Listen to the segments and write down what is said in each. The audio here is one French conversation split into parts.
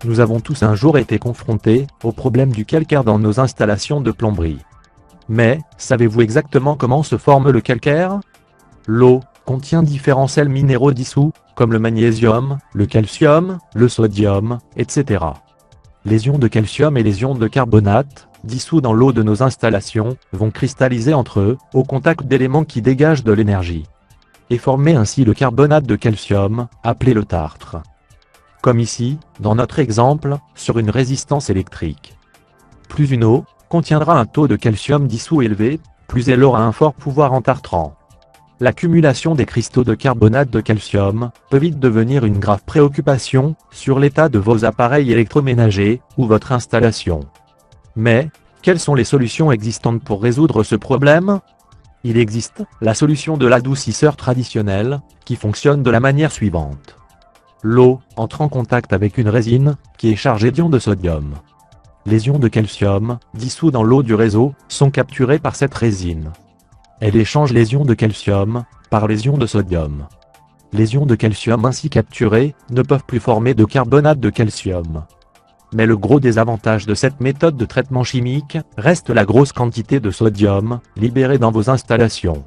Nous avons tous un jour été confrontés au problème du calcaire dans nos installations de plomberie. Mais, savez-vous exactement comment se forme le calcaire? L'eau contient différents sels minéraux dissous, comme le magnésium, le calcium, le sodium, etc. Les ions de calcium et les ions de carbonate, dissous dans l'eau de nos installations, vont cristalliser entre eux, au contact d'éléments qui dégagent de l'énergie. Et former ainsi le carbonate de calcium, appelé le tartre. Comme ici, dans notre exemple, sur une résistance électrique. Plus une eau contiendra un taux de calcium dissous élevé, plus elle aura un fort pouvoir entartrant. L'accumulation des cristaux de carbonate de calcium peut vite devenir une grave préoccupation sur l'état de vos appareils électroménagers ou votre installation. Mais, quelles sont les solutions existantes pour résoudre ce problème? Il existe la solution de l'adoucisseur traditionnel, qui fonctionne de la manière suivante. L'eau entre en contact avec une résine, qui est chargée d'ions de sodium. Les ions de calcium, dissous dans l'eau du réseau, sont capturés par cette résine. Elle échange les ions de calcium par les ions de sodium. Les ions de calcium ainsi capturés ne peuvent plus former de carbonate de calcium. Mais le gros désavantage de cette méthode de traitement chimique reste la grosse quantité de sodium libérée dans vos installations.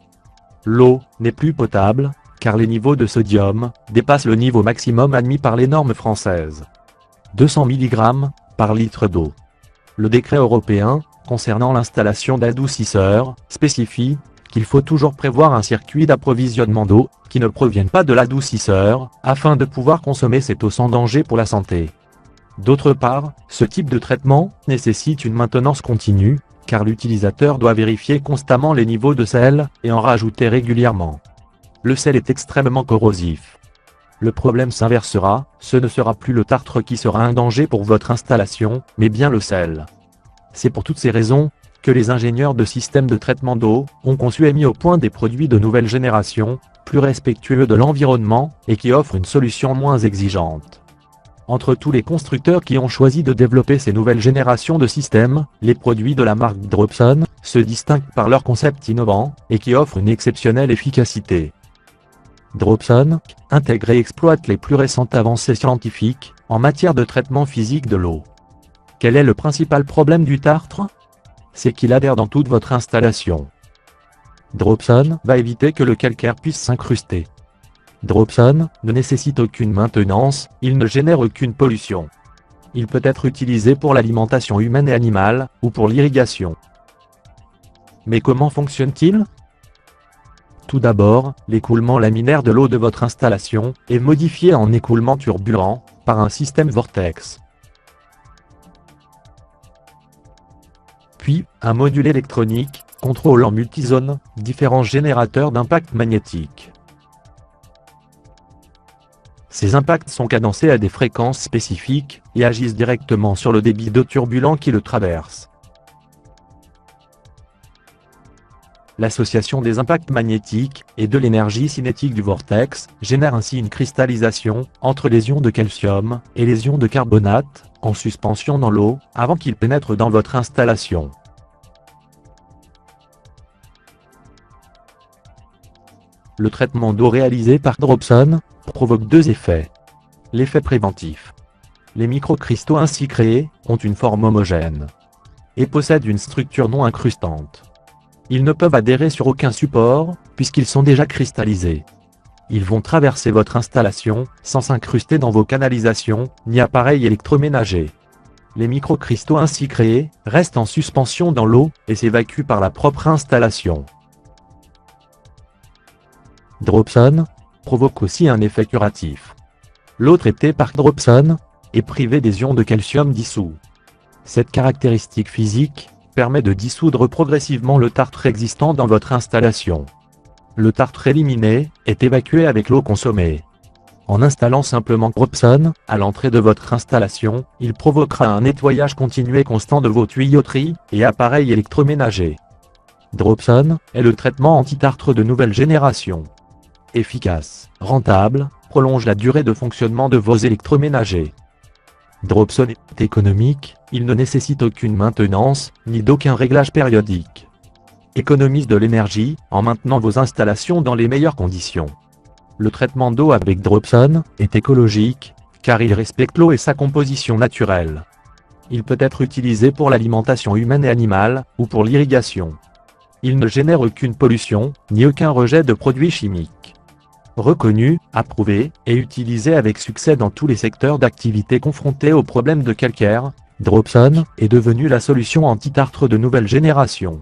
L'eau n'est plus potable, car les niveaux de sodium dépassent le niveau maximum admis par les normes françaises. 200 mg par litre d'eau. Le décret européen, concernant l'installation d'adoucisseurs, spécifie qu'il faut toujours prévoir un circuit d'approvisionnement d'eau qui ne provienne pas de l'adoucisseur, afin de pouvoir consommer cette eau sans danger pour la santé. D'autre part, ce type de traitement nécessite une maintenance continue, car l'utilisateur doit vérifier constamment les niveaux de sel et en rajouter régulièrement. Le sel est extrêmement corrosif. Le problème s'inversera, ce ne sera plus le tartre qui sera un danger pour votre installation, mais bien le sel. C'est pour toutes ces raisons que les ingénieurs de systèmes de traitement d'eau ont conçu et mis au point des produits de nouvelle génération, plus respectueux de l'environnement et qui offrent une solution moins exigeante. Entre tous les constructeurs qui ont choisi de développer ces nouvelles générations de systèmes, les produits de la marque Dropson se distinguent par leur concept innovant et qui offrent une exceptionnelle efficacité. Dropson intègre et exploite les plus récentes avancées scientifiques en matière de traitement physique de l'eau. Quel est le principal problème du tartre? C'est qu'il adhère dans toute votre installation. Dropson va éviter que le calcaire puisse s'incruster. Dropson ne nécessite aucune maintenance, il ne génère aucune pollution. Il peut être utilisé pour l'alimentation humaine et animale, ou pour l'irrigation. Mais comment fonctionne-t-il? Tout d'abord, l'écoulement laminaire de l'eau de votre installation est modifié en écoulement turbulent par un système vortex. Puis, un module électronique contrôle en multizone différents générateurs d'impact magnétique. Ces impacts sont cadencés à des fréquences spécifiques et agissent directement sur le débit d'eau turbulent qui le traverse. L'association des impacts magnétiques et de l'énergie cinétique du vortex génère ainsi une cristallisation entre les ions de calcium et les ions de carbonate, en suspension dans l'eau, avant qu'ils pénètrent dans votre installation. Le traitement d'eau réalisé par Dropson provoque deux effets. L'effet préventif. Les microcristaux ainsi créés ont une forme homogène et possèdent une structure non incrustante. Ils ne peuvent adhérer sur aucun support, puisqu'ils sont déjà cristallisés. Ils vont traverser votre installation, sans s'incruster dans vos canalisations, ni appareils électroménagers. Les microcristaux ainsi créés restent en suspension dans l'eau, et s'évacuent par la propre installation. Dropson provoque aussi un effet curatif. L'eau traitée par Dropson est privée des ions de calcium dissous. Cette caractéristique physique permet de dissoudre progressivement le tartre existant dans votre installation. Le tartre éliminé est évacué avec l'eau consommée. En installant simplement Dropson à l'entrée de votre installation, il provoquera un nettoyage continu et constant de vos tuyauteries et appareils électroménagers. Dropson est le traitement anti-tartre de nouvelle génération. Efficace, rentable, prolonge la durée de fonctionnement de vos électroménagers. Dropson est économique, il ne nécessite aucune maintenance, ni d'aucun réglage périodique. Économise de l'énergie, en maintenant vos installations dans les meilleures conditions. Le traitement d'eau avec Dropson est écologique, car il respecte l'eau et sa composition naturelle. Il peut être utilisé pour l'alimentation humaine et animale, ou pour l'irrigation. Il ne génère aucune pollution, ni aucun rejet de produits chimiques. Reconnu, approuvé, et utilisé avec succès dans tous les secteurs d'activité confrontés aux problèmes de calcaire, Dropson est devenu la solution anti-tartre de nouvelle génération.